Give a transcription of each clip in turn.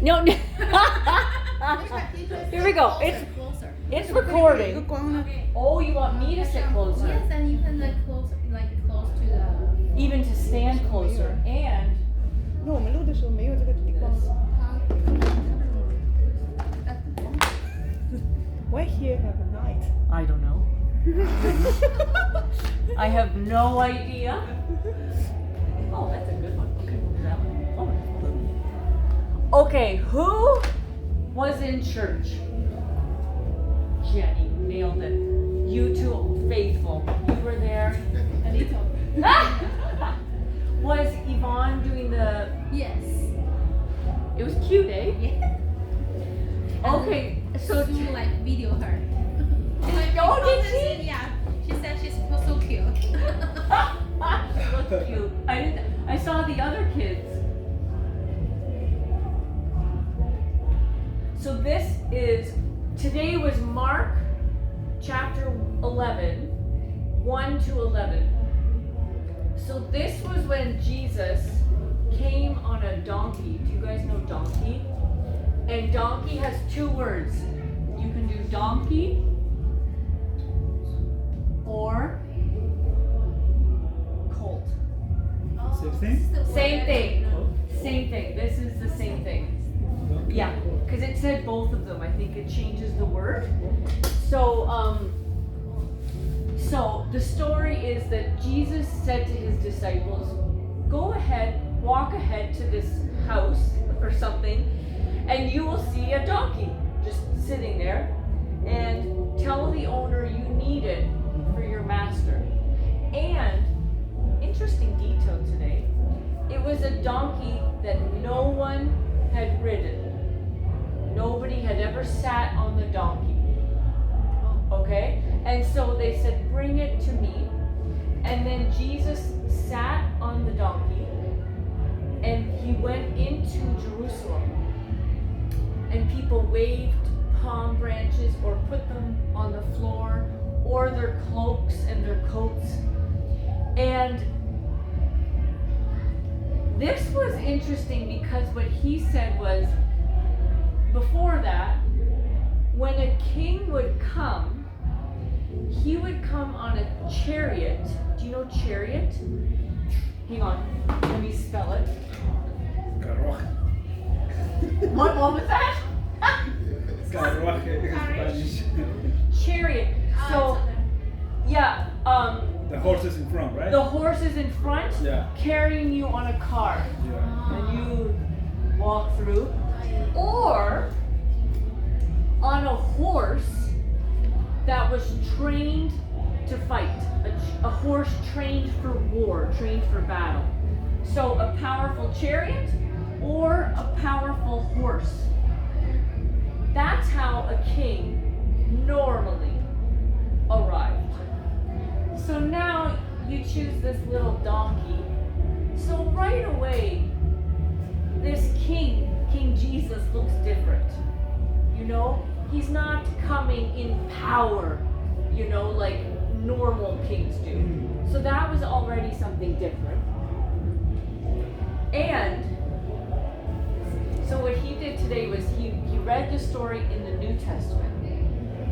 No. Here we go. It's recording. Okay. Oh, you want me to sit closer? Yes, and you can close to the. Even to stand closer. And 因为我们录的时候没有这个底光。Why here have a night? I don't know. I have no idea. Oh, that's a good one. Okay, we'll do that one. Oh. Okay, who was in church? Jenny nailed it. You two faithful. You were there. Anita. Was Yvonne doing the? Yes. It was cute, eh? Yeah. Okay, so Sue video her. Oh, did she? Yeah. She said she's so cute. She looked cute. I saw the other kids. So today was Mark chapter 11, 1 to 11. So this was when Jesus came on a donkey. Do you guys know donkey? And donkey has two words. You can do donkey or colt. Same thing? Same thing. Same thing. This is the same thing. Yeah, because it said both of them. I think it changes the word. So the story is that Jesus said to his disciples, "Go ahead, walk ahead to this house or something, and you will see a donkey just sitting there, and tell the owner you need it for your master." And interesting detail today, it was a donkey that no one had ridden. Nobody had ever sat on the donkey. Okay? And so they said, "Bring it to me." And then Jesus sat on the donkey and he went into Jerusalem. And people waved palm branches or put them on the floor or their cloaks and their coats. And this was interesting because what he said was, before that, when a king would come, he would come on a chariot. Do you know chariot? Hang on, let me spell it. Carruaje. What was that? Carruaje in Spanish. Chariot. So, yeah, The horses in front, right? the horse is in front, Yeah. carrying you on a car, Yeah. and you walk through, or on a horse that was trained to fight, a horse trained for war, trained for battle. So a powerful chariot or a powerful horse. That's how a king normally arrived. So now you choose this little donkey. So right away, this King Jesus looks different. You know, he's not coming in power, you know, like normal kings do. So that was already something different. And so what he did today was he read the story in the New Testament,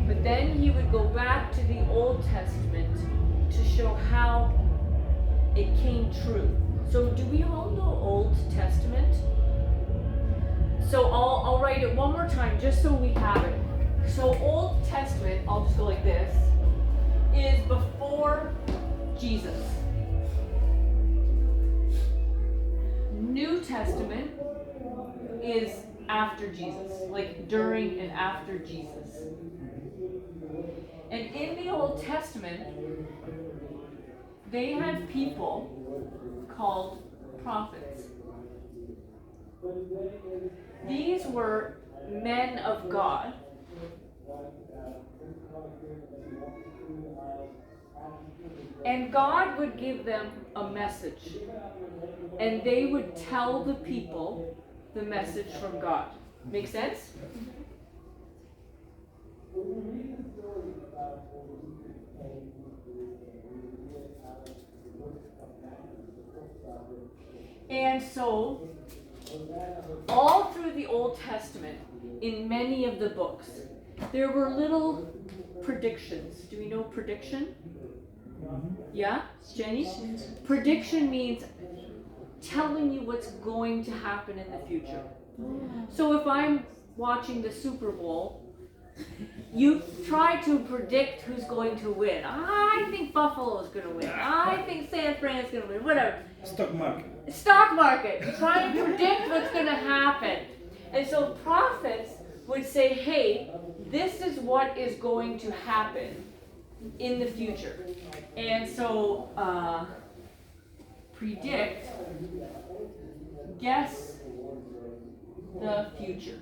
but then he would go back to the Old Testament to show how it came true. So do we all know Old Testament? So I'll write it one more time just so we have it. So Old Testament, I'll just go like this, is before Jesus. New Testament is after Jesus, like during and after Jesus. And in the Old Testament, they had people called prophets. These were men of God. And God would give them a message. And they would tell the people the message from God. Make sense? And so, all through the Old Old Testament, in many of the books, there were little predictions. Do we know prediction? Yeah, Jenny? Prediction means telling you what's going to happen in the future. So if I'm watching the Super Bowl, you try to predict who's going to win. I think Buffalo is going to win. I think San Fran is going to win. Whatever. Stock market. Stock market. You try and predict what's going to happen. And so prophets would say, hey, this is what is going to happen in the future. And so predict, guess the future.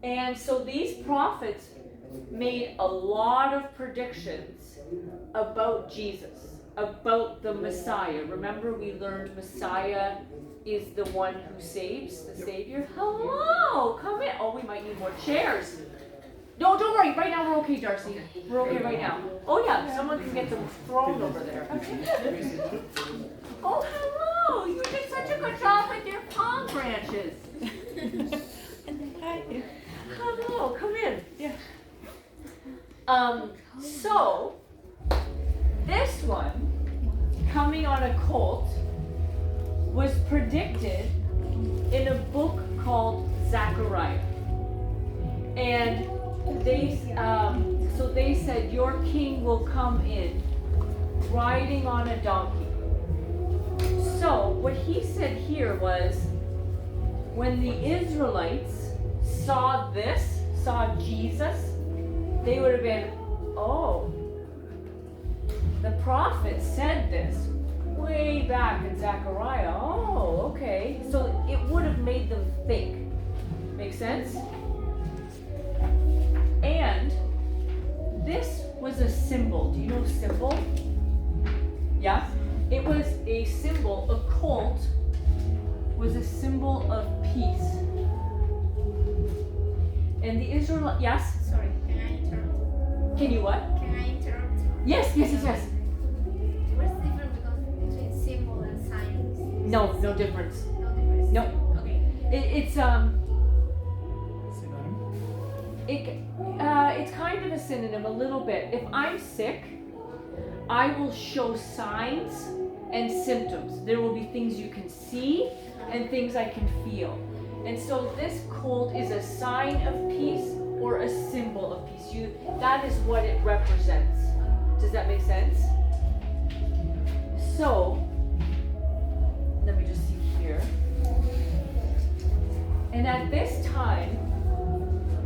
And so these prophets made a lot of predictions about Jesus, about the Messiah. Remember, we learned Messiah is the one who saves, the Savior. Hello, come in. Oh, we might need more chairs. No, don't worry. Right now we're okay, Darcy. We're okay right now. Oh yeah, someone can get them thrown over there. Oh, hello. You did such a good job with your palm branches. Hi. Hello, come in. Yeah. So this one, coming on a colt, was predicted in a book called Zechariah. And they said, your king will come in riding on a donkey. So what he said here was, when the Israelites saw Jesus, they would have been, oh, the prophet said this way back in Zechariah. Oh, okay. So it would have made them think. Make sense? And this was a symbol. Do you know symbol? Yeah? It was a symbol. A colt was a symbol of peace. And the Israelites, yes? Sorry, can I interrupt? Can you what? Can I interrupt? Yes. What's the difference between symbol and sign? No difference. No difference. No. Okay. It's kind of a synonym a little bit. If I'm sick, I will show signs and symptoms. There will be things you can see and things I can feel. And so this colt is a sign of peace or a symbol of peace. That is what it represents. Does that make sense? So, let me just see here. And at this time,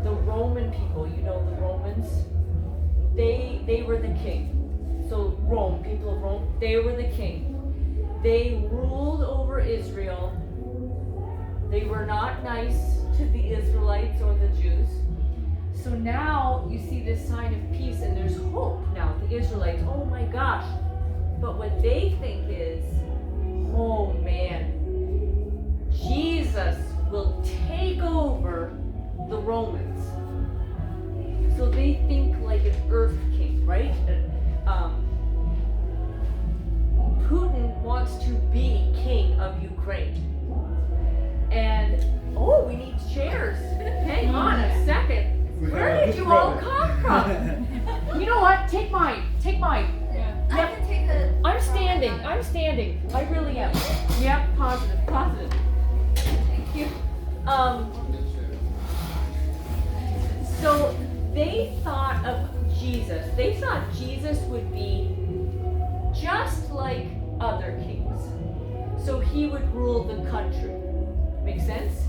the Roman people, you know the Romans, they were the king. So Rome, people of Rome, they were the king. They ruled over Israel. They were not nice to the Israelites or the Jews. So now you see this sign of peace and there's hope now. The Israelites, oh my gosh. But what they think is, oh man, Jesus will take over the Romans. So they think like an earth king, right? Putin wants to be king of Ukraine. And, oh, we need chairs. Hang on a second. Where did you all come from? You know what? Take mine. Yeah. I can take a. I'm standing. I really am. Yeah, positive. Thank you. So they thought of Jesus. They thought Jesus would be just like other kings. So he would rule the country. Make sense?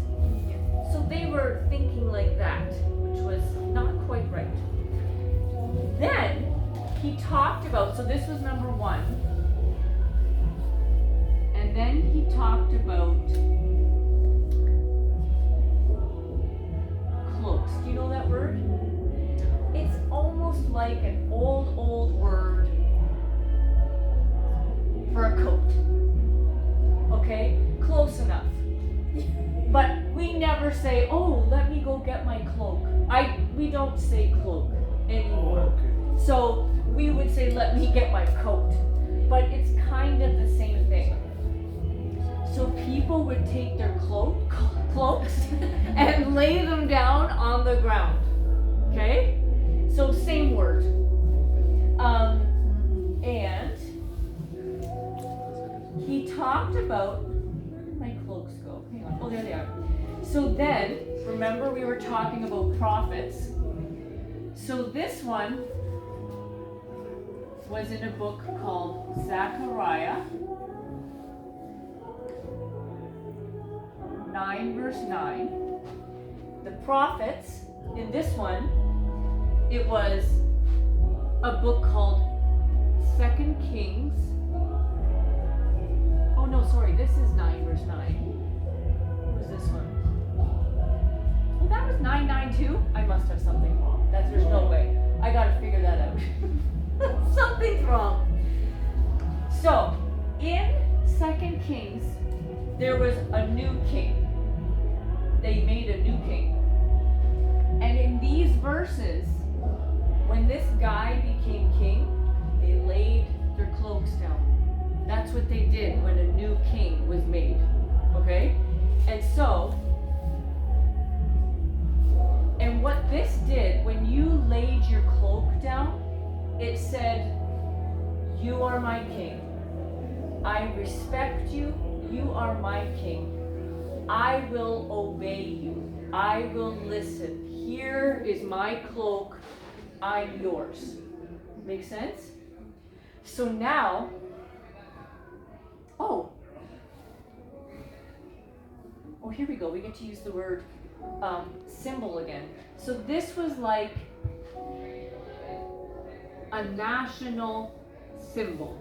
So they were thinking like that, which was not quite right. Then he talked about, so this was number one. And then he talked about cloaks. Do you know that word? It's almost like an old word for a coat. Okay? Close enough. But we never say, oh, let me go get my cloak. We don't say cloak anymore. So we would say, let me get my coat. But it's kind of the same thing. So people would take their cloaks and lay them down on the ground. Okay? So same word. And he talked about, where did my cloaks go? Hang on. Oh, there they are. So then, remember we were talking about prophets. So this one was in a book called Zechariah 9 verse 9. The prophets, in this one, it was a book called 2 Kings. Oh no, sorry, this is 9 verse 9. What was this one? Well, that was 992. I must have something wrong. There's no way. I gotta figure that out. Something's wrong. So, in 2 Kings, there was a new king. They made a new king. And in these verses, when this guy became king, they laid their cloaks down. That's what they did when a new king was made. Okay? And so, and what this did, when you laid your cloak down, it said, "You are my king. I respect you. You are my king. I will obey you. I will listen. Here is my cloak. I'm yours." Make sense? So now, oh, here we go. We get to use the word symbol again. So this was like a national symbol.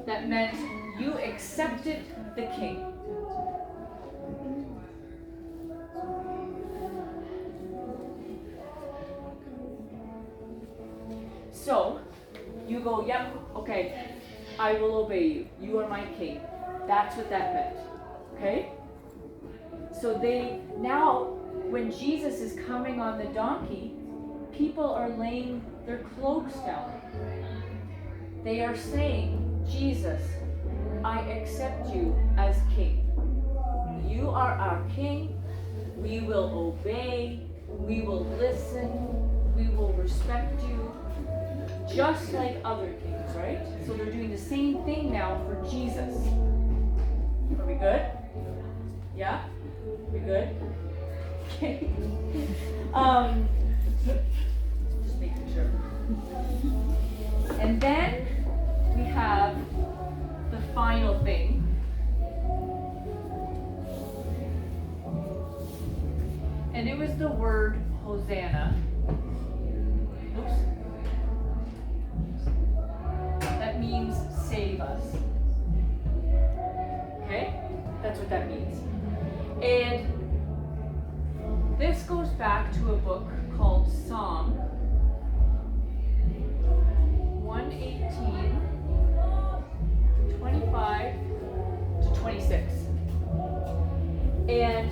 That meant you accepted the king. So, you go, yep, okay, I will obey you. You are my king. That's what that meant. Okay? So now, when Jesus is coming on the donkey, people are laying their cloaks down. They are saying, "Jesus, I accept you as king. You are our king. We will obey. We will listen. We will respect you." Just like other kings, right? So they're doing the same thing now for Jesus. Are we good? Yeah? We good? Okay. Just making sure. And then we have the final thing. And it was the word Hosanna. Oops. That means save us. Okay? That's what that means. And this goes back to a book called Psalm 118, 25 to 26. And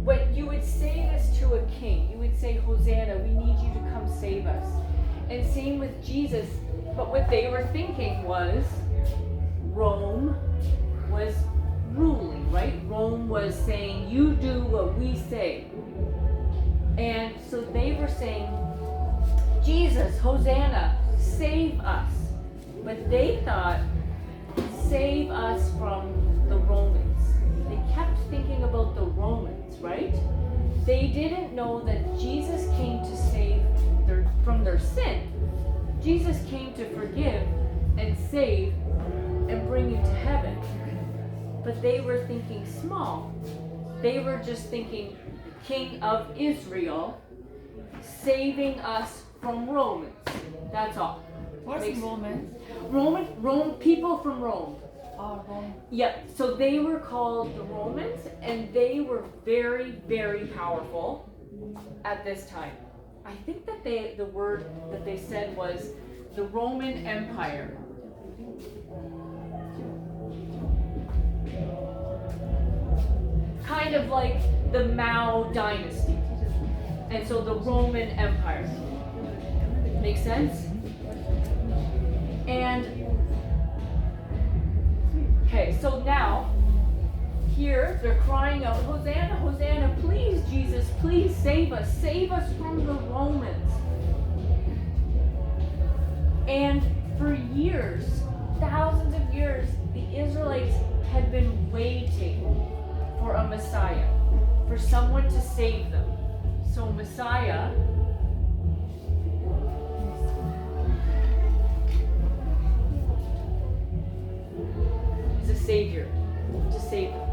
when you would say this to a king, you would say, "Hosanna, we need you to come save us." And same with Jesus. But what they were thinking was Rome was ruling, right? Rome was saying, "You do what we say." And so they were saying, "Jesus, Hosanna, save us." But they thought, "Save us from the Romans." They kept thinking about the Romans, right? They didn't know that Jesus came to save from their sin. Jesus came to forgive and save and bring you to heaven. But they were thinking small. They were just thinking King of Israel saving us from Romans. That's all. What's Romans? Rome, people from Rome. Oh, Rome. Yep, so they were called the Romans, and they were very, very powerful at this time. I think that the word that they said was the Roman Empire. Kind of like the Mao dynasty. And so the Roman Empire. Make sense? so now, here they're crying out, Hosanna, Hosanna, please, Jesus, please save us from the Romans. And for years, thousands of years, the Israelites had been waiting for a Messiah, for someone to save them. So Messiah is a savior to save them.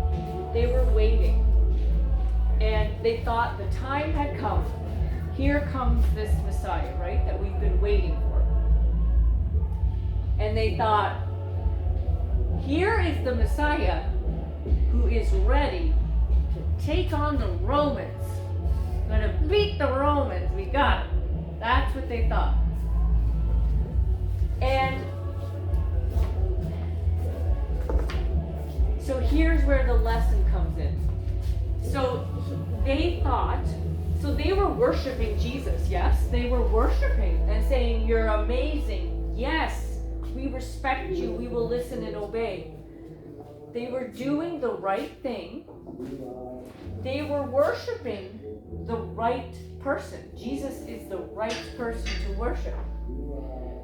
They were waiting, and they thought the time had come. Here comes this Messiah, right, that we've been waiting for. And they thought, here is the Messiah who is ready to take on the Romans. Gonna beat the Romans, we got it. That's what they thought. And so here's where the lesson comes in. So they thought, so they were worshiping Jesus, yes? They were worshiping and saying, you're amazing, yes, we respect you, we will listen and obey. They were doing the right thing. They were worshiping the right person. Jesus is the right person to worship.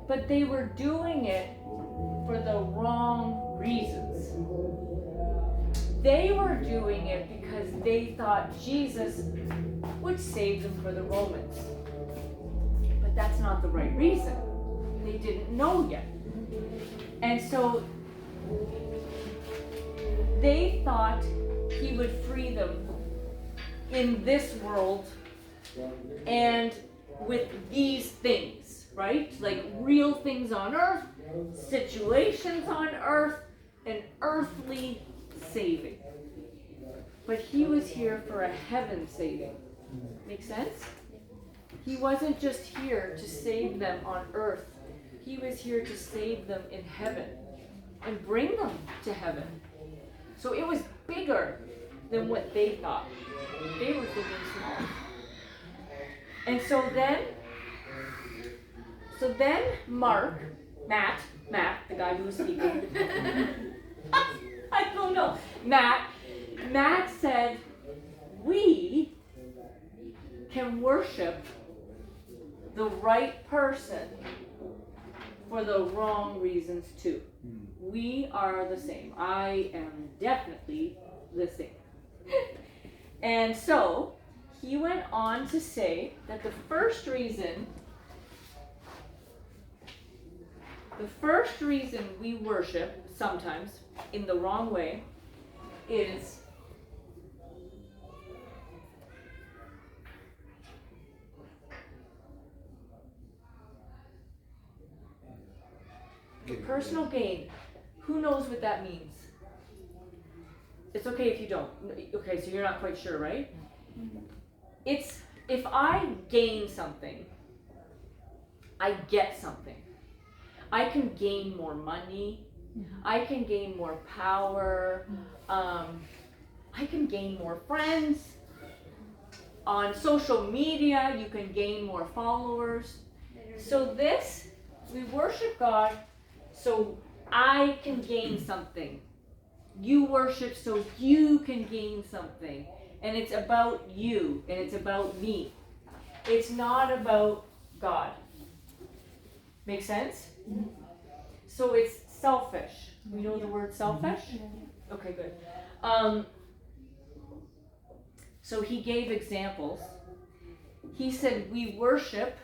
But they were doing it for the wrong reasons. They were doing it because they thought Jesus would save them for the Romans. But that's not the right reason. They didn't know yet. And so they thought he would free them in this world and with these things, right? Like real things on earth, situations on earth, and earthly saving. But he was here for a heaven saving. Make sense? He wasn't just here to save them on earth. He was here to save them in heaven and bring them to heaven. So it was bigger than what they thought. They were thinking small. And so then Matt, the guy who was speaking, I don't know, Matt said, we can worship the right person for the wrong reasons too. We are the same. I am definitely the same. And so he went on to say that the first reason we worship sometimes in the wrong way is personal gain. Who knows what that means? It's okay if you don't. Okay, so you're not quite sure, right? It's if I gain something, I get something. I can gain more money. I can gain more power. I can gain more friends. On social media, you can gain more followers. So we worship God so I can gain something. You worship so you can gain something. And it's about you, and it's about me. It's not about God. Make sense? So it's selfish. We know the word selfish? Okay, good. So he gave examples. He said we worship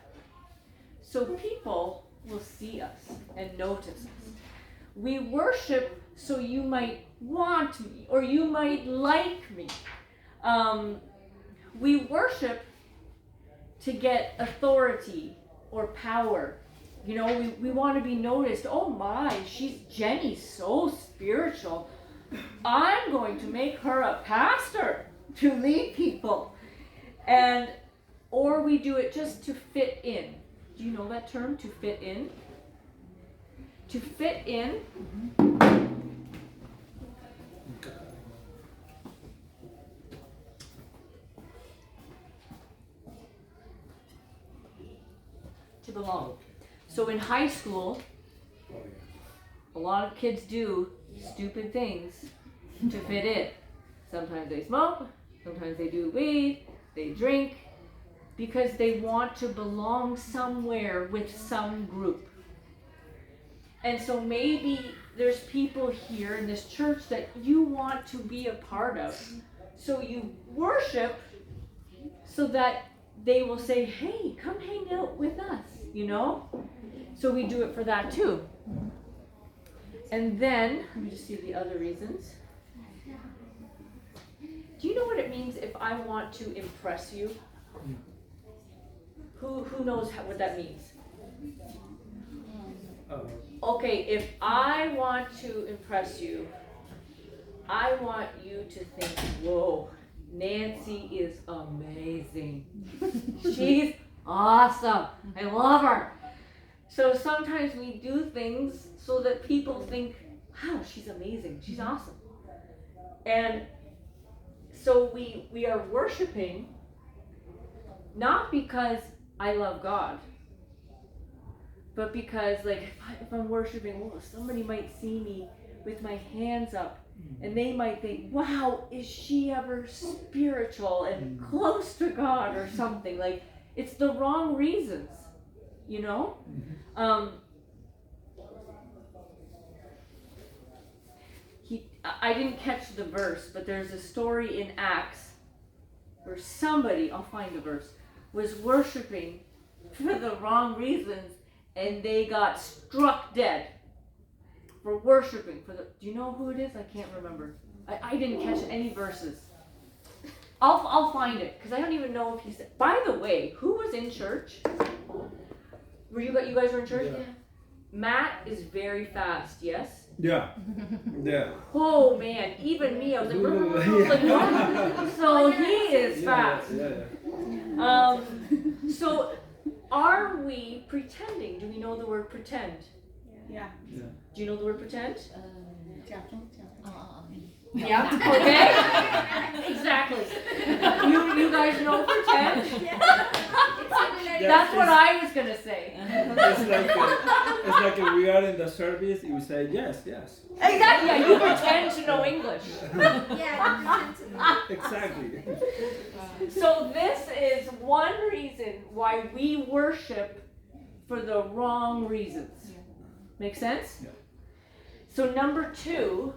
so people will see us and notice us. We worship so you might want me or you might like me. We worship to get authority or power. You know, we want to be noticed. Oh my, Jenny's so spiritual. I'm going to make her a pastor to lead people. Or we do it just to fit in. Do you know that term, to fit in? To fit in. To belong. So in high school, a lot of kids do stupid things to fit in. Sometimes they smoke, sometimes they do weed, they drink, because they want to belong somewhere with some group. And so maybe there's people here in this church that you want to be a part of. So you worship so that they will say, hey, come hang out with us, you know? So we do it for that too. And then, let me just see the other reasons. Do you know what it means if I want to impress you? Who knows what that means? Okay, if I want to impress you, I want you to think, whoa, Nancy is amazing. She's awesome. I love her. So sometimes we do things so that people think, wow, she's amazing. She's awesome. And so we are worshiping not because I love God, but because like if I'm worshiping, well, somebody might see me with my hands up and they might think, wow, is she ever spiritual and close to God or something? Like it's the wrong reasons, you know? I didn't catch the verse, but there's a story in Acts where somebody, I'll find the verse, was worshiping for the wrong reasons and they got struck dead for worshiping for the, do you know who it is? I can't remember. I didn't catch any verses. I'll find it because I don't even know if he said. By the way, who was in church? Were you guys were in church? Yeah. Matt is very fast. Yes. Yeah. Yeah. Oh man, even me, I was like, what? So he is fast. Yeah. So are we pretending? Do we know the word pretend? Yeah. Yeah. Do you know the word pretend? Yeah. Okay. Exactly. You guys know pretend? That's what I was gonna say. It's like if we are in the service, you say yes. Exactly. Yeah, you pretend to know English. Yeah, pretend to know. Exactly. So this is one reason why we worship for the wrong reasons. Make sense? Yeah. So number 2,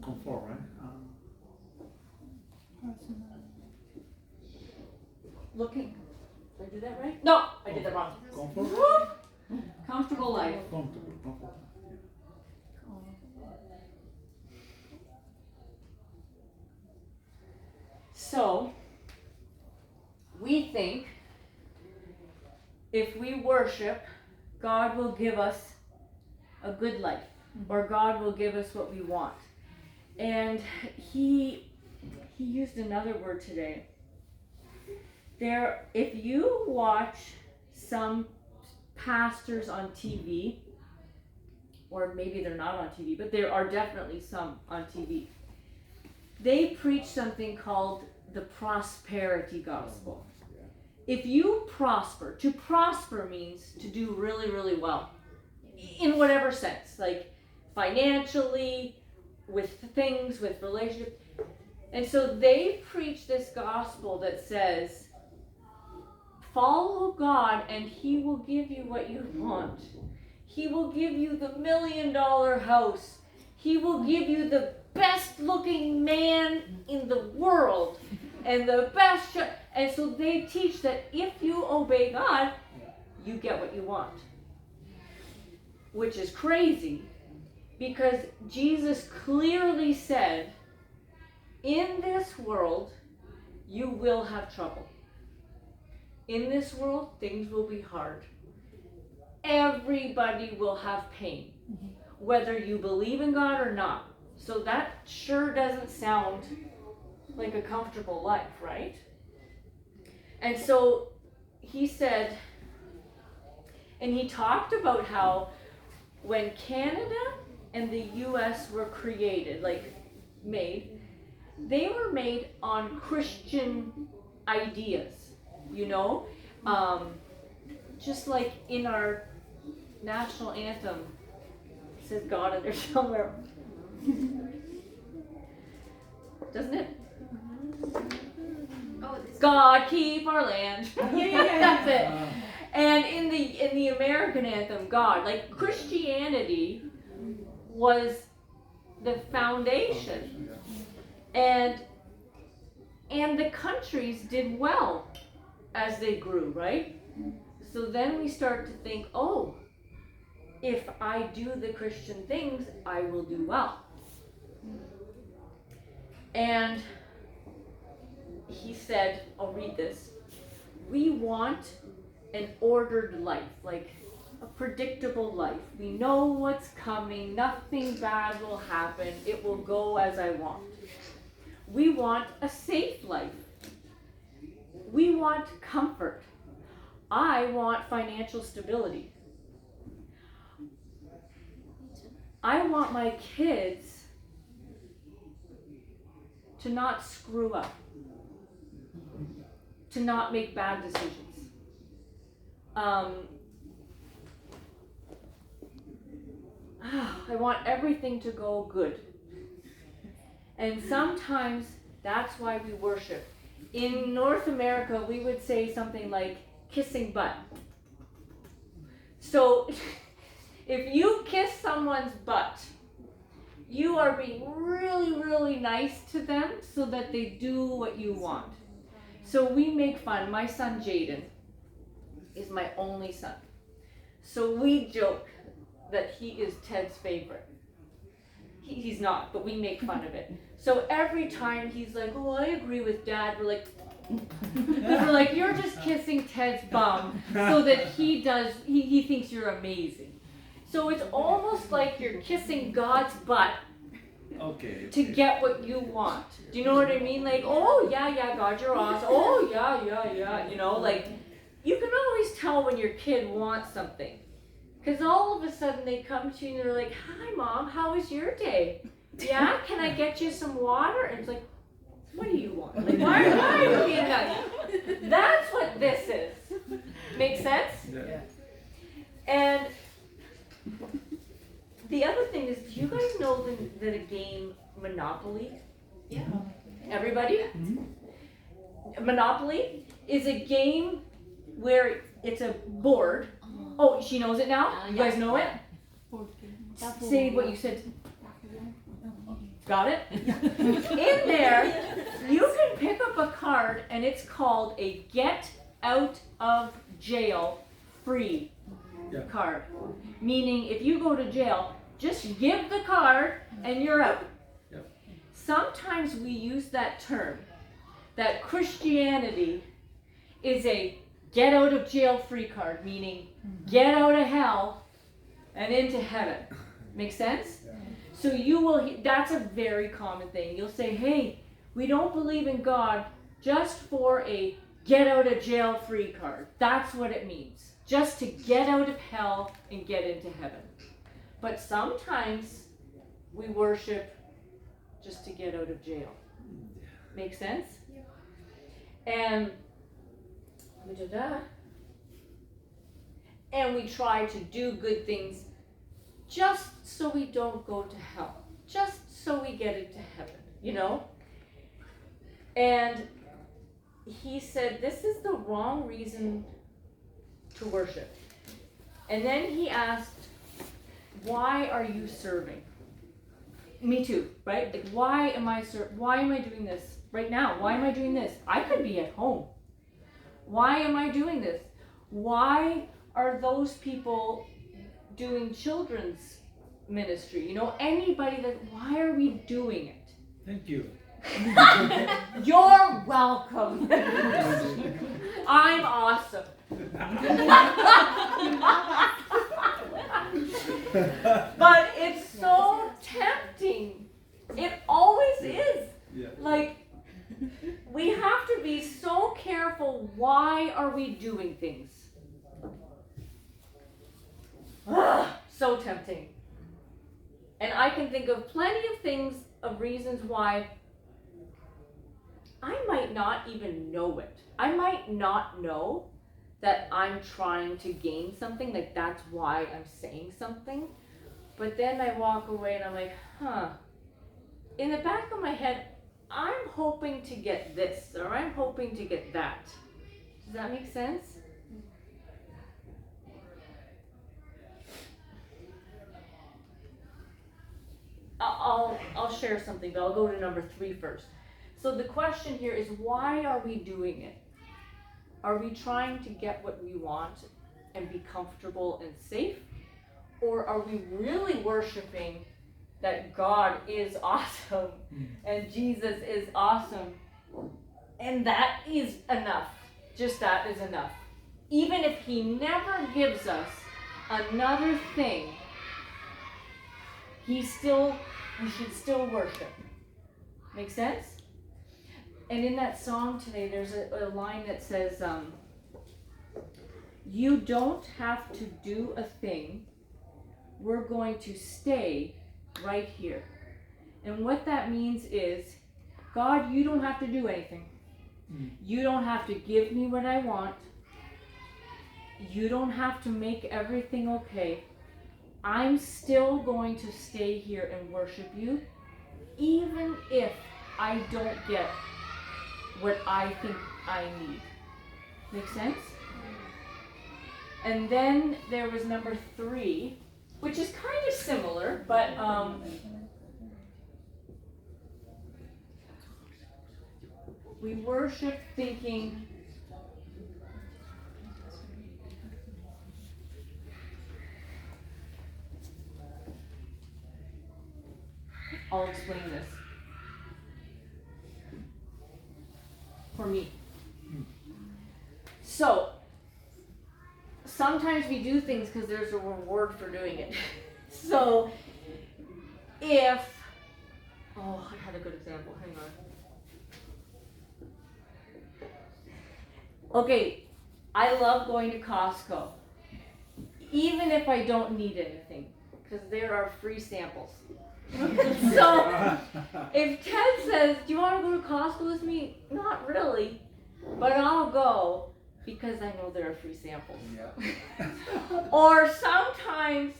Comfort, right? looking. Did I do that right? No, I did that wrong. Comfort. Comfortable life. Comfort. So, we think if we worship, God will give us a good life, or God will give us what we want. And he used another word today. If you watch some pastors on TV, or maybe they're not on TV, but there are definitely some on TV. They preach something called the prosperity gospel. If you prosper, to prosper means to do really, really well. In whatever sense, like financially, with things, with relationships. And so they preach this gospel that says, follow God and He will give you what you want. He will give you the $1 million house. He will give you the best looking man in the world and the best and so they teach that if you obey God, you get what you want. Which is crazy because Jesus clearly said, in this world, you will have trouble. In this world, things will be hard. Everybody will have pain, whether you believe in God or not. So that sure doesn't sound like a comfortable life, right? And so he said, and he talked about how when Canada and the US were created, like made, they were made on Christian ideas, you know? Just like in our national anthem, it says God in there somewhere. Doesn't it? Oh, this God keep our land. Yeah. That's it. And in the American anthem, God, like Christianity was the foundation. And the countries did well as they grew, right? So then we start to think, oh, if I do the Christian things, I will do well. And he said, I'll read this. We want an ordered life, like a predictable life. We know what's coming, nothing bad will happen, it will go as I want. We want a safe life. We want comfort. I want financial stability. I want my kids to not screw up, to not make bad decisions. I want everything to go good. And sometimes that's why we worship. In North America, we would say something like kissing butt. So if you kiss someone's butt, you are being really, really nice to them so that they do what you want. So we make fun. My son Jaden is my only son. So we joke that he is Ted's favorite. He's not, but we make fun of it. So every time he's like, oh, I agree with Dad, we're like, you're just kissing Ted's bum so that he thinks you're amazing. So it's almost like you're kissing God's butt to get what you want. Do you know what I mean? Like, oh, yeah, God, you're awesome. Oh, yeah. You know, like, you can always tell when your kid wants something. Because all of a sudden they come to you and they're like, hi, Mom, how was your day? Yeah, can I get you some water? And it's like, what do you want? Like, why are you being nice? That's what this is. Make sense? Yeah. And the other thing is, do you guys know that a game, Monopoly? Yeah. Everybody? Monopoly is a game where it's a board. Oh, she knows it now? You guys know it? Say what you said. Got it? In there, you can pick up a card and it's called a get out of jail free card. Meaning if you go to jail, just give the card and you're out. Sometimes we use that term, that Christianity is a get out of jail free card, meaning get out of hell and into heaven. Make sense? So you will, that's a very common thing. You'll say, hey, we don't believe in God just for a get out of jail free card. That's what it means. Just to get out of hell and get into heaven. But sometimes we worship just to get out of jail. Make sense? And we try to do good things just so we don't go to hell. Just so we get into heaven, you know? And he said, this is the wrong reason to worship. And then he asked, why are you serving? Me too, right? Like, why am I doing this right now? Why am I doing this? I could be at home. Why am I doing this? Why are those people doing children's ministry? You know, anybody why are we doing it? Thank you. You're welcome. I'm awesome. But it's so tempting. It always is. Yeah. Like, we have to be so careful. Why are we doing things? So tempting. And I can think of plenty of things, of reasons why I might not even know it. I might not know that I'm trying to gain something, like that's why I'm saying something. But then I walk away and I'm like, in the back of my head, I'm hoping to get this, or I'm hoping to get that. Does that make sense? I'll share something, but I'll go to number 3 first. So the question here is, why are we doing it? Are we trying to get what we want and be comfortable and safe? Or are we really worshiping that God is awesome and Jesus is awesome? And that is enough. Just that is enough. Even if he never gives us another thing, we should still worship. Make sense? And in that song today, there's a line that says, you don't have to do a thing. We're going to stay right here. And what that means is, God, you don't have to do anything. You don't have to give me what I want. You don't have to make everything okay. I'm still going to stay here and worship you, even if I don't get what I think I need. Make sense? And then there was number 3, which is kind of similar, but we worship thinking I'll explain this. For me. So, sometimes we do things because there's a reward for doing it. So, I had a good example, hang on. Okay, I love going to Costco, even if I don't need anything, because there are free samples. So, if Ted says, do you want to go to Costco with me? Not really, but I'll go because I know there are free samples. Yeah. Or sometimes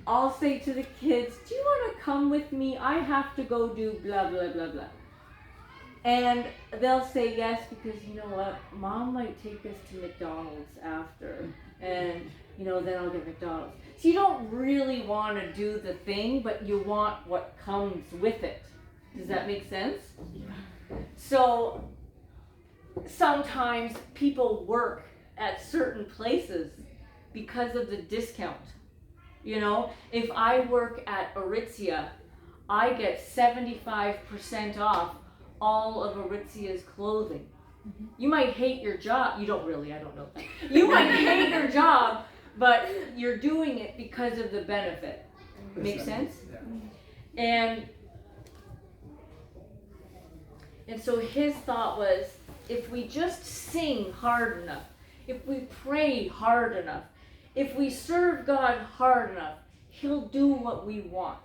I'll say to the kids, do you want to come with me? I have to go do blah, blah, blah, blah. And they'll say yes because, you know what, Mom might take us to McDonald's after, and, you know, then I'll get McDonald's. So you don't really want to do the thing, but you want what comes with it. Does that make sense? Yeah. So sometimes people work at certain places because of the discount. You know, if I work at Aritzia, I get 75% off all of Aritzia's clothing. You might hate your job. You don't really, I don't know. You might hate your job, but you're doing it because of the benefit. Make sense? Yeah. And so his thought was, if we just sing hard enough, if we pray hard enough, if we serve God hard enough, he'll do what we want.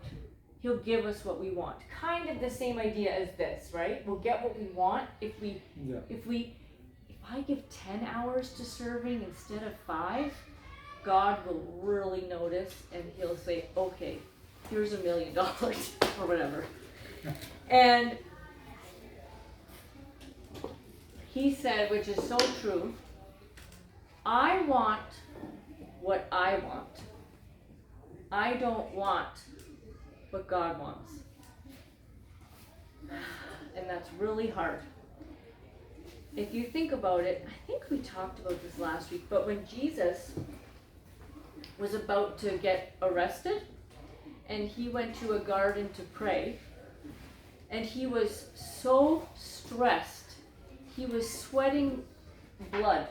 He'll give us what we want. Kind of the same idea as this, right? We'll get what we want if I give 10 hours to serving instead of 5, God will really notice and he'll say, okay, here's $1 million or whatever. And he said, which is so true, I want what I want. I don't want what God wants. And that's really hard. If you think about it, I think we talked about this last week, but when Jesus was about to get arrested and he went to a garden to pray, and he was so stressed, he was sweating blood,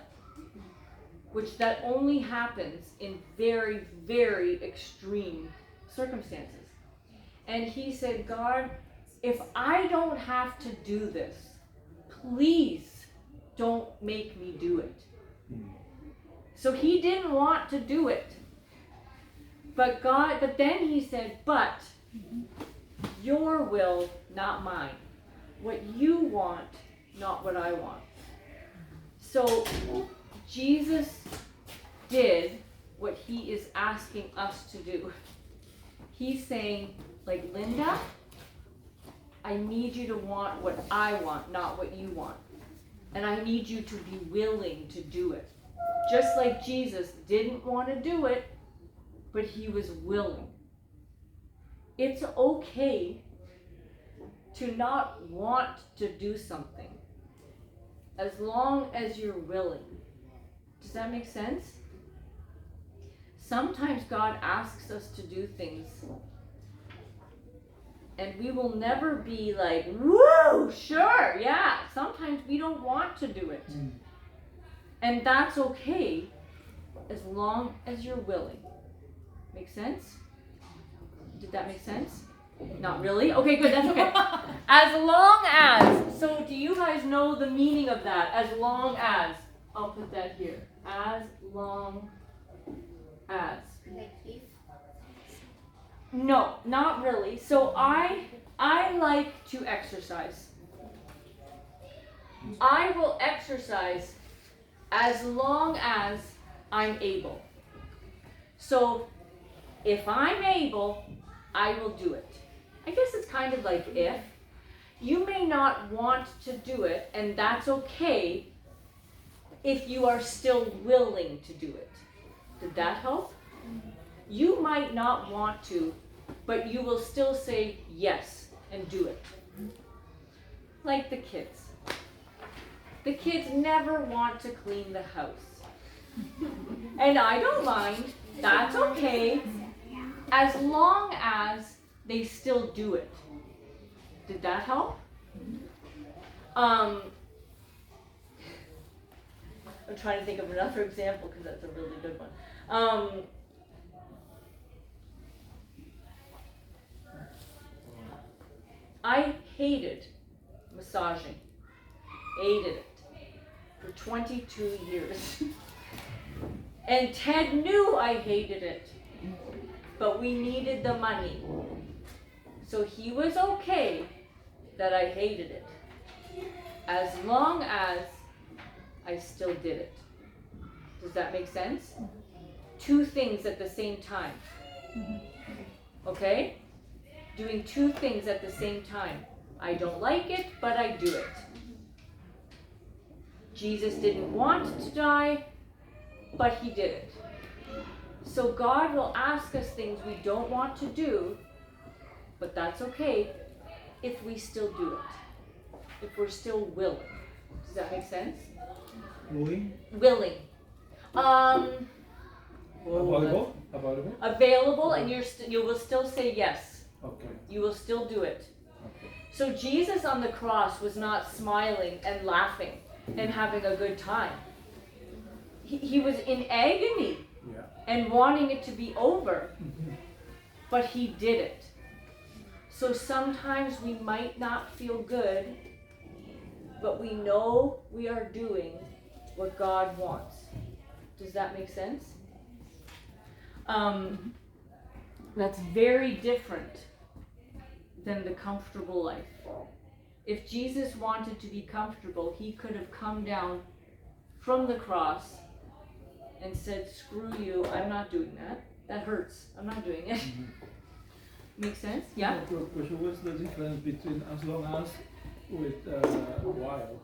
which that only happens in very, very extreme circumstances. And he said, God, if I don't have to do this, please don't make me do it. So he didn't want to do it. But then he said, but your will, not mine. What you want, not what I want. So Jesus did what he is asking us to do. He's saying, like, Linda, I need you to want what I want, not what you want. And I need you to be willing to do it. Just like Jesus didn't want to do it, but he was willing. It's okay to not want to do something as long as you're willing. Does that make sense? Sometimes God asks us to do things and we will never be like, woo, sure, yeah. Sometimes we don't want to do it. And that's okay as long as you're willing. Make sense? Did that make sense? Not really? Okay, good, that's okay. As long as, so do you guys know the meaning of that? As long as, I'll put that here. As long as. Like if. No, not really. So I like to exercise. I will exercise as long as I'm able. So if I'm able, I will do it. I guess it's kind of like if. You may not want to do it, and that's okay if you are still willing to do it. Did that help? You might not want to, but you will still say yes and do it. Like the kids. The kids never want to clean the house. And I don't mind. That's okay. As long as they still do it. Did that help? I'm trying to think of another example because that's a really good one. I hated massaging. Hated it. For 22 years. And Ted knew I hated it. But we needed the money. So he was okay that I hated it. As long as I still did it. Does that make sense? Two things at the same time. Okay? Doing two things at the same time. I don't like it, but I do it. Jesus didn't want to die, but he did it. So God will ask us things we don't want to do, but that's okay if we still do it. If we're still willing. Does that make sense? Willing? Willing. Available? Available, and you will still say yes. Okay. You will still do it. Okay. So Jesus on the cross was not smiling and laughing and having a good time. He was in agony and wanting it to be over, but he did it. So sometimes we might not feel good, but we know we are doing what God wants. Does that make sense? That's very different than the comfortable life. If Jesus wanted to be comfortable, he could have come down from the cross and said, screw you, I'm not doing that. That hurts. I'm not doing it. Make sense? Yeah? What's the difference between as long as with while?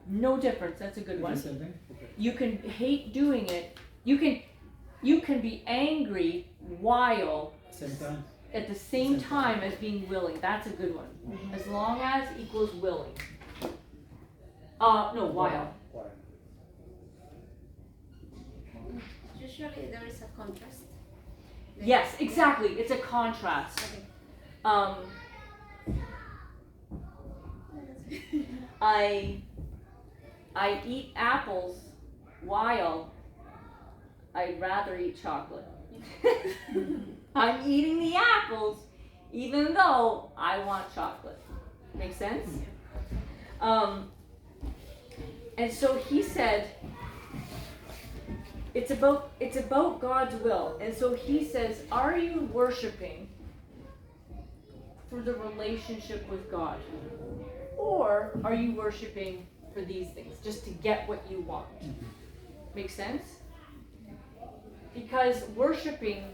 No difference. That's a good one. Same thing? Okay. You can hate doing it. You can be angry while Same time? at the same time as being willing. That's a good one. As long as equals willing. No, while. While. Usually there is a contrast. Yes, exactly. It's a contrast. I eat apples while I'd rather eat chocolate. I'm eating the apples even though I want chocolate. Make sense? And so he said, it's about God's will. And so he says, are you worshiping for the relationship with God? Or are you worshiping for these things, just to get what you want? Make sense? Because worshiping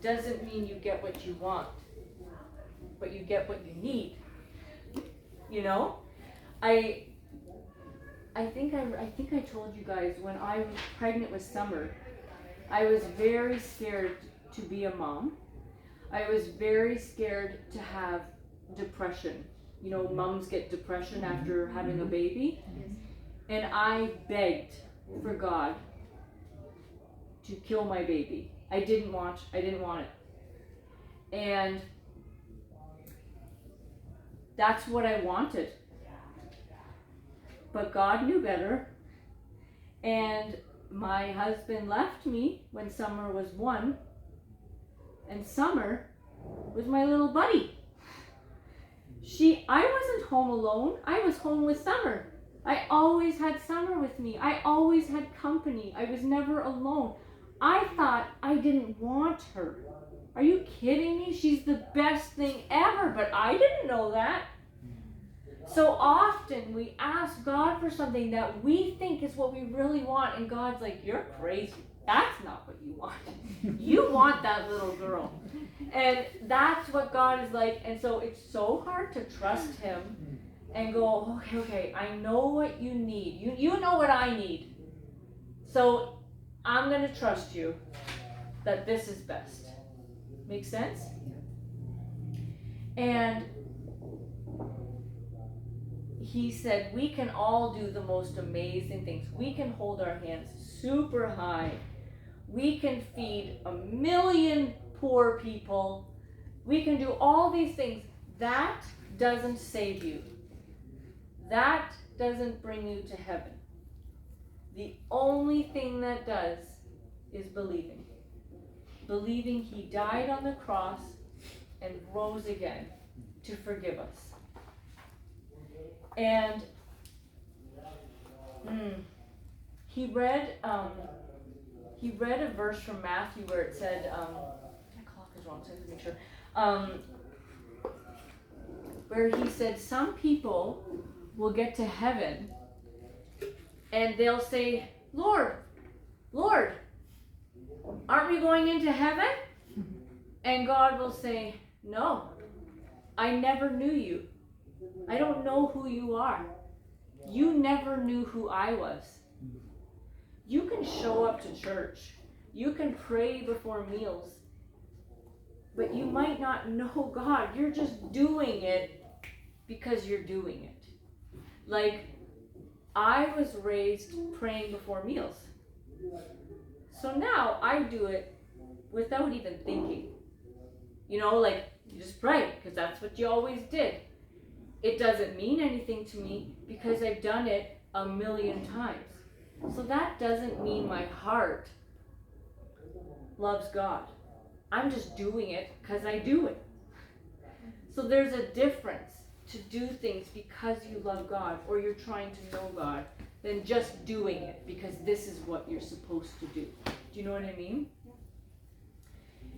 doesn't mean you get what you want, but you get what you need. You know? I think I told you guys when I was pregnant with Summer, I was very scared to be a mom. I was very scared to have depression. You know, moms get depression after having a baby. And I begged for God to kill my baby. I didn't want it. And that's what I wanted. But God knew better. And my husband left me when Summer was 1. And Summer was my little buddy. I wasn't home alone. I was home with Summer. I always had Summer with me. I always had company. I was never alone. I thought I didn't want her. Are you kidding me? She's the best thing ever, but I didn't know that. So often we ask God for something that we think is what we really want, and God's like, you're crazy. That's not what you want. You want that little girl. And that's what God is like. And so it's so hard to trust Him and go, okay, I know what you need. You know what I need. So I'm going to trust you that this is best. Make sense? And He said, we can all do the most amazing things. We can hold our hands super high. We can feed 1 million poor people. We can do all these things. That doesn't save you. That doesn't bring you to heaven. The only thing that does is believing. Believing He died on the cross and rose again to forgive us. And he read a verse from Matthew where it said, my clock is wrong, so I have to make sure. Where he said, some people will get to heaven and they'll say, Lord, Lord, aren't we going into heaven? And God will say, no, I never knew you. I don't know who you are. You never knew who I was. You can show up to church. You can pray before meals. But you might not know God. You're just doing it because you're doing it. Like, I was raised praying before meals. So now I do it without even thinking. You know, like, you just pray because that's what you always did. It doesn't mean anything to me because I've done it 1 million times. So that doesn't mean my heart loves God. I'm just doing it because I do it. So there's a difference to do things because you love God or you're trying to know God than just doing it because this is what you're supposed to do. Do you know what I mean?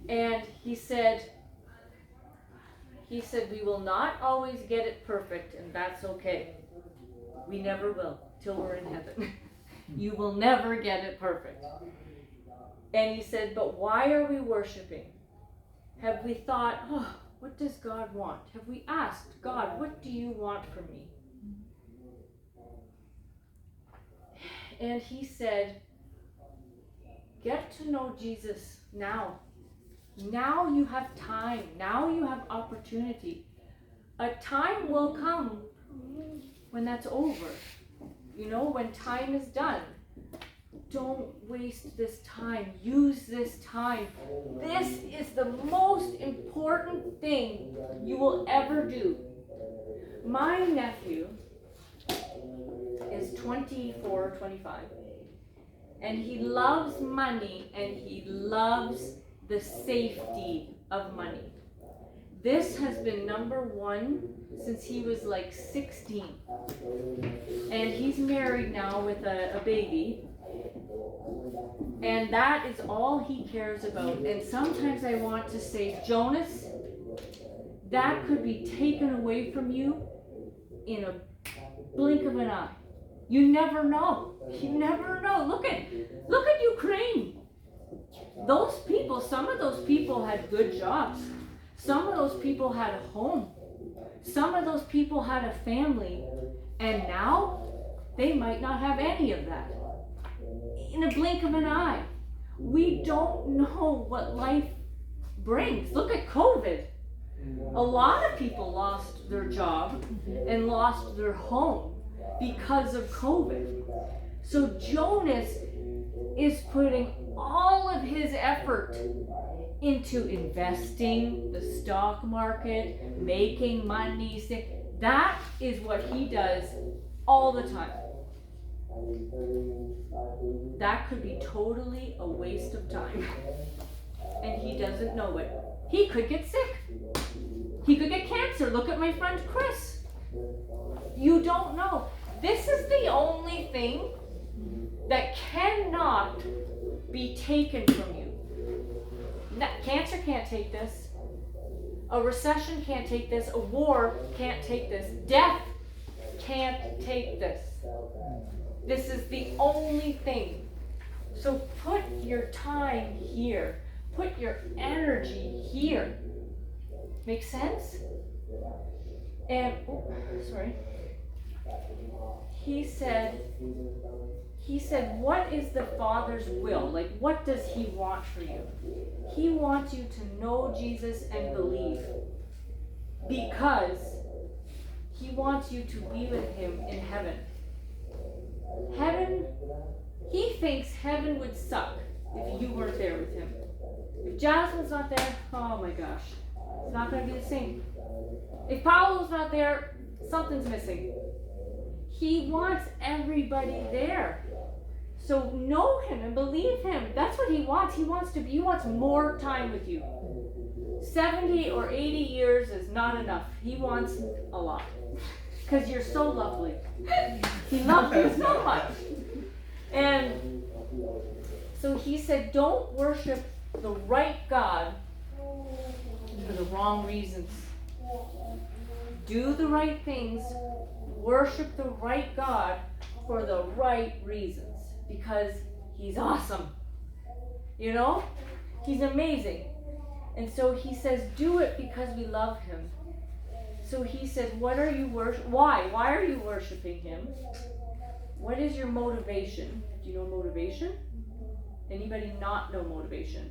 And he said, we will not always get it perfect, and that's okay. We never will, till we're in heaven. You will never get it perfect. And he said, but why are we worshiping? Have we thought, what does God want? Have we asked, God, what do you want from me? And he said, get to know Jesus now. Now you have time. Now you have opportunity. A time will come when that's over. You know, when time is done. Don't waste this time. Use this time. This is the most important thing you will ever do. My nephew is 24, 25. And he loves money and he loves the safety of money. This has been number one since he was like 16. And he's married now with a baby. And that is all he cares about. And sometimes I want to say, Jonas, that could be taken away from you in a blink of an eye. You never know. You never know. Look at Ukraine. Those people, some of those people had good jobs. Some of those people had a home. Some of those people had a family. And now they might not have any of that. In a blink of an eye. We don't know what life brings. Look at COVID. A lot of people lost their job and lost their home because of COVID. So Jonas is putting all of his effort into investing, the stock market, making money. That is what he does all the time. That could be totally a waste of time. And he doesn't know it. He could get sick. He could get cancer. Look at my friend Chris. You don't know. This is the only thing that cannot be taken from you. Cancer can't take this. A recession can't take this. A war can't take this. Death can't take this. This is the only thing. So put your time here. Put your energy here. Make sense? And, sorry. He said, what is the Father's will? Like, what does he want for you? He wants you to know Jesus and believe. Because he wants you to be with him in heaven. Heaven, he thinks heaven would suck if you weren't there with him. If Jasmine's not there, oh my gosh, it's not going to be the same. If Paolo's not there, something's missing. He wants everybody there. So know him and believe him. That's what he wants. He wants more time with you. 70 or 80 years is not enough. He wants a lot. Because you're so lovely. He loves you so much. And so he said, don't worship the right God for the wrong reasons. Do the right things. Worship the right God for the right reasons. Because he's awesome. You know? He's amazing. And so he says, do it because we love him. So he says, what are you why? Why are you worshiping him? What is your motivation? Do you know motivation? Anybody not know motivation?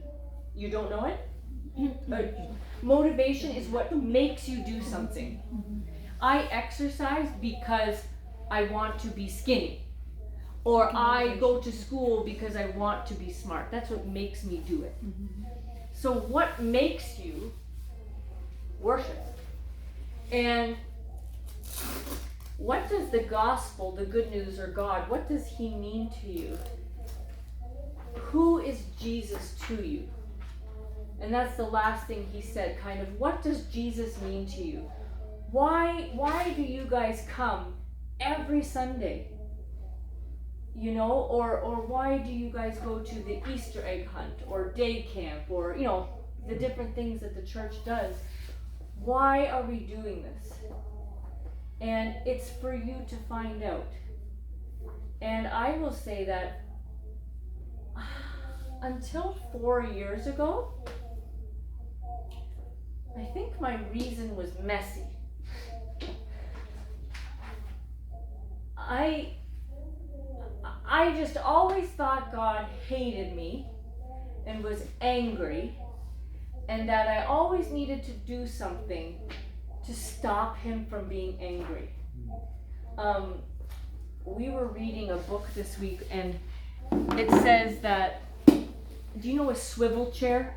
You don't know it? Motivation is what makes you do something. I exercise because I want to be skinny. Or I go to school because I want to be smart. That's what makes me do it. So what makes you worship? And what does the gospel, the good news, or God, what does he mean to you? Who is Jesus to you? And that's the last thing he said, kind of, what does Jesus mean to you? Why do you guys come every Sunday? You know, or why do you guys go to the Easter egg hunt or day camp or, you know, the different things that the church does? Why are we doing this? And it's for you to find out. And I will say that until 4 years ago, I think my reason was messy. I just always thought God hated me and was angry, and that I always needed to do something to stop him from being angry. We were reading a book this week, and it says that, do you know a swivel chair?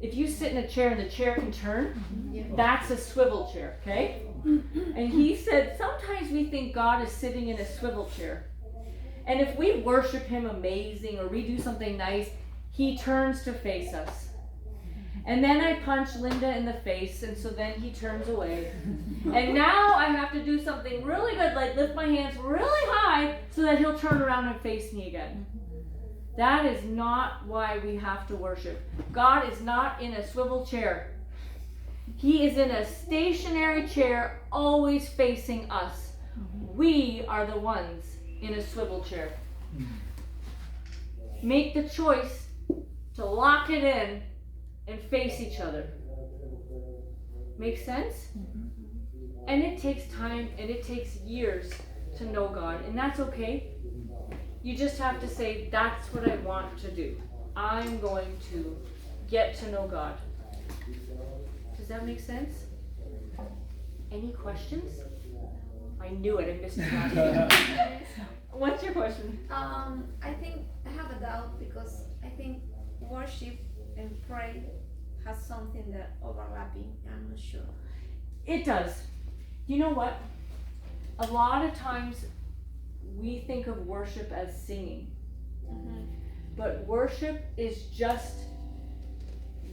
If you sit in a chair and the chair can turn, that's a swivel chair, okay? And he said, sometimes we think God is sitting in a swivel chair. And if we worship him amazing or we do something nice, he turns to face us. And then I punch Linda in the face, and so then he turns away. And now I have to do something really good, like lift my hands really high, so that he'll turn around and face me again. That is not why we have to worship. God is not in a swivel chair. He is in a stationary chair, always facing us. We are the ones in a swivel chair. Make the choice to lock it in and face each other. Make sense? And it takes time and it takes years to know God, and that's okay. You just have to say, that's what I want to do. I'm going to get to know God. Does that make sense? Any questions? I knew it. I missed it. What's your question? I think I have a doubt because I think worship and pray has something that overlapping. I'm not sure. It does. You know what? A lot of times we think of worship as singing. But worship is just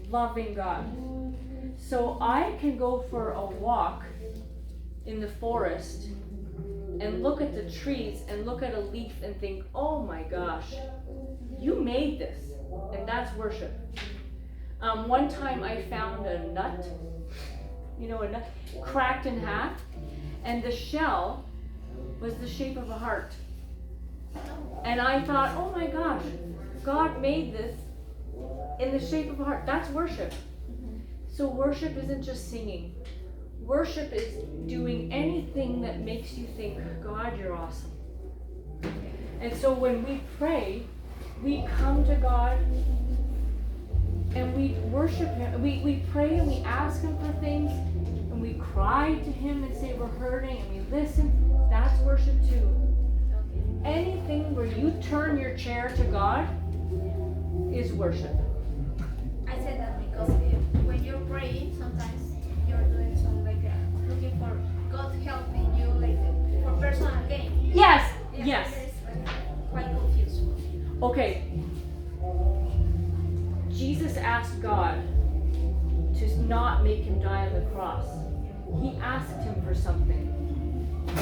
loving God. So I can go for a walk in the forest and look at the trees and look at a leaf and think, oh my gosh, you made this. And that's worship. One time I found a nut, a nut cracked in half, and the shell was the shape of a heart. And I thought, oh my gosh, God made this in the shape of a heart. That's worship. So worship isn't just singing. Worship is doing anything that makes you think, God, you're awesome. And so when we pray, we come to God and we worship Him. We pray and we ask Him for things, and we cry to Him and say we're hurting, and we listen. That's worship too. Anything where you turn your chair to God is worship. I said that because when you're praying, sometimes you're doing some looking for God helping you, for personal gain. Yes. Yeah, Yes. It's quite confused. Okay. Jesus asked God to not make Him die on the cross. He asked Him for something.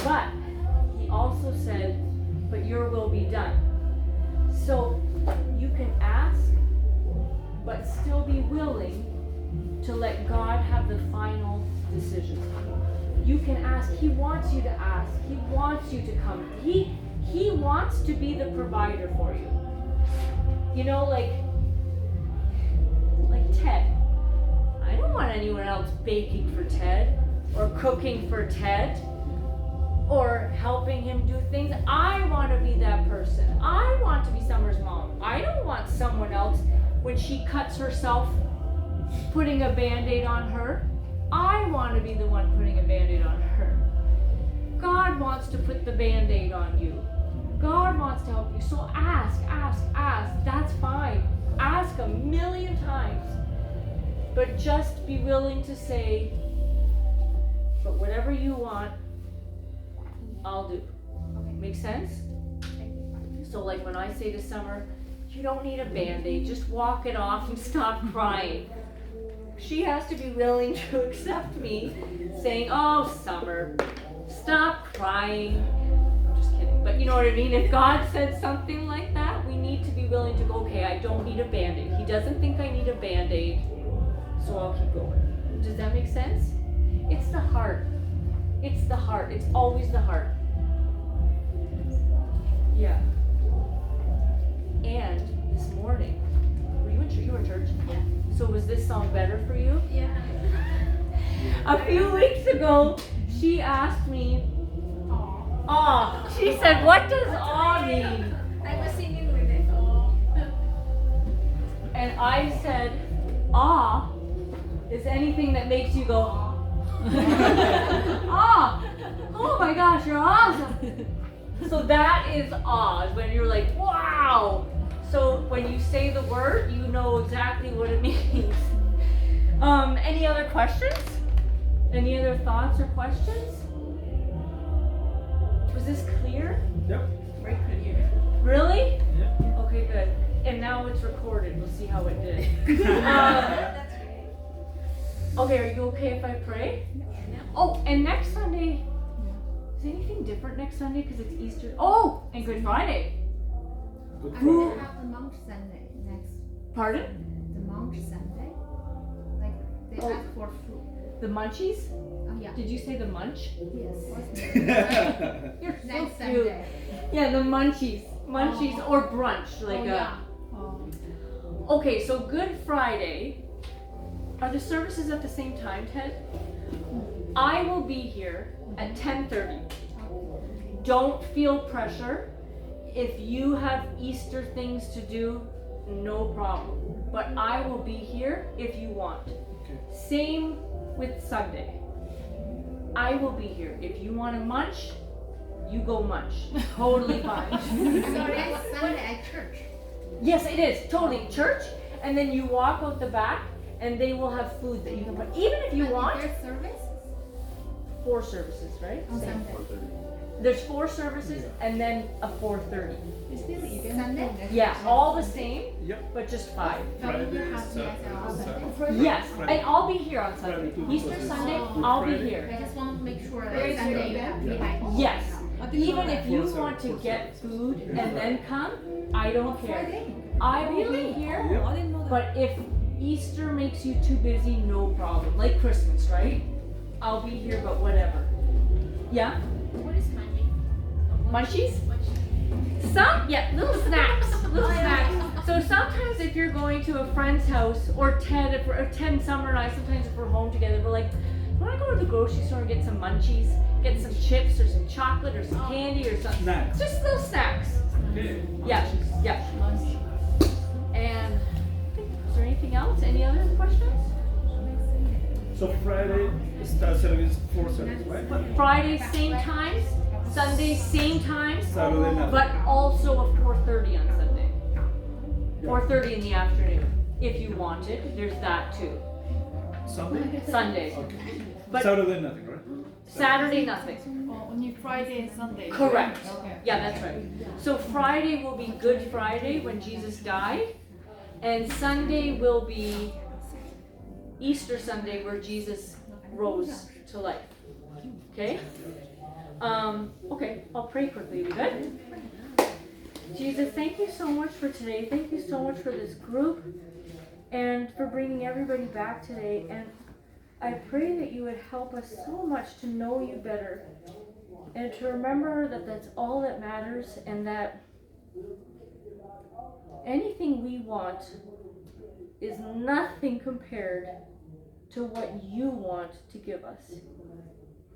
But He also said, but your will be done. So you can ask, but still be willing to let God have the final decision. You can ask. He wants you to ask. He wants you to come. He wants to be the provider for you. Like Ted. I don't want anyone else baking for Ted or cooking for Ted or helping him do things. I want to be that person. I want to be Summer's mom. I don't want someone else, when she cuts herself, putting a Band-Aid on her. I want to be the one putting a Band-Aid on her. God wants to put the Band-Aid on you. God wants to help you. So ask. That's fine. Ask 1,000,000 times. But just be willing to say, but whatever you want, I'll do. Make sense? So like when I say to Summer, you don't need a Band-Aid, just walk it off and stop crying. She has to be willing to accept me saying, oh, Summer, stop crying. I'm just kidding. But you know what I mean? If God said something like that, we need to be willing to go, okay, I don't need a Band-Aid. He doesn't think I need a Band-Aid, so I'll keep going. Does that make sense? It's the heart. It's the heart. It's always the heart. Yeah. And this morning, were you in church? You were in church? Yeah. So was this song better for you? Yeah. A few weeks ago, she asked me, aw. She said, what does aw mean? I was singing with it. And I said, aw is anything that makes you go, aw. Oh my gosh, you're awesome. So that is awe, is when you're like, wow. So when you say the word, you know exactly what it means. Any other questions? Any other thoughts or questions? Was this clear? Yep. Right clear. Really? Yeah. Okay, good. And now it's recorded. We'll see how it did. That's great. Okay, are you okay if I pray? Oh, and next Sunday, is anything different next Sunday because it's Easter? Oh, and Good Friday. Good And Who- we have the monk Sunday next. Pardon? The monk Sunday. Like they Oh. ask for food. The munchies? Oh yeah. Did you say the munch? Yes. You're so Next cute. Sunday. Yeah, the munchies. Munchies or brunch. Like Oh yeah. Okay, so Good Friday. Are the services at the same time, Ted? I will be here at 10:30. Don't feel pressure. If you have Easter things to do, no problem. But I will be here if you want. Okay. Same with Sunday. I will be here. If you want to munch, you go munch. Totally fine. So that's Sunday at church. Yes, it is. Totally. Church, and then you walk out the back, and they will have food that you can put. Even if you want, There's service 4 services, right? on Sunday. There's 4 services, and then a 4:30. Is there even Sunday? Yeah, all the same, Yep. but just 5. Friday, have Saturday, ESL on Sunday. Sunday. Yes, Friday. and I'll be here on Sunday. Friday too, Easter because it's Sunday, Good I'll be Friday. here. I just want to make sure that Very Sunday good. you have to be Yeah. like. oh, Yes, no. even if you Four want to services. get food and then come, I don't care. Friday? I will be here, Yep. I didn't know that. but if Easter makes you too busy, no problem. Like Christmas, right? I'll be here, but whatever. Yeah? What is munching? Munchies? Munching. Little snacks, little snacks. So sometimes if you're going to a friend's house, or Ted and Summer and I, sometimes if we're home together, we're like, you wanna go to the grocery store and get some munchies? Get some chips or some chocolate or some candy or something. Snacks. Just little snacks. Okay. Yeah, yeah. And is there anything else? Any other questions? So Friday start service 4 service, right? Friday, same times. Sunday, same times. Saturday night. But also a 4:30 on Sunday. Yeah. 4:30 in the afternoon. If you want it, there's that too. Sunday? Sunday. Okay. But Saturday nothing, right? Saturday, nothing. Oh, only Friday and Sunday. Correct. Okay. Yeah, that's right. So Friday will be Good Friday when Jesus died. And Sunday will be Easter Sunday where Jesus rose to life. Okay? Okay, I'll pray quickly. We good? Jesus, thank you so much for today. Thank you so much for this group and for bringing everybody back today. And I pray that you would help us so much to know you better and to remember that that's all that matters, and that anything we want is nothing compared to what you want to give us.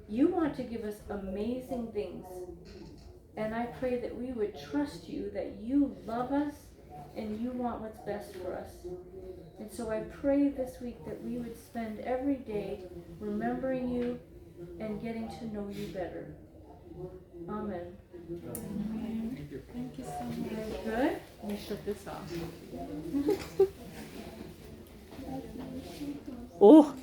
You want to give us amazing things, and I pray that we would trust you, that you love us and you want what's best for us. And so I pray this week that we would spend every day remembering you and getting to know you better. Amen. Thank you. Thank you so much. Very good. Let me shut this off. Oh.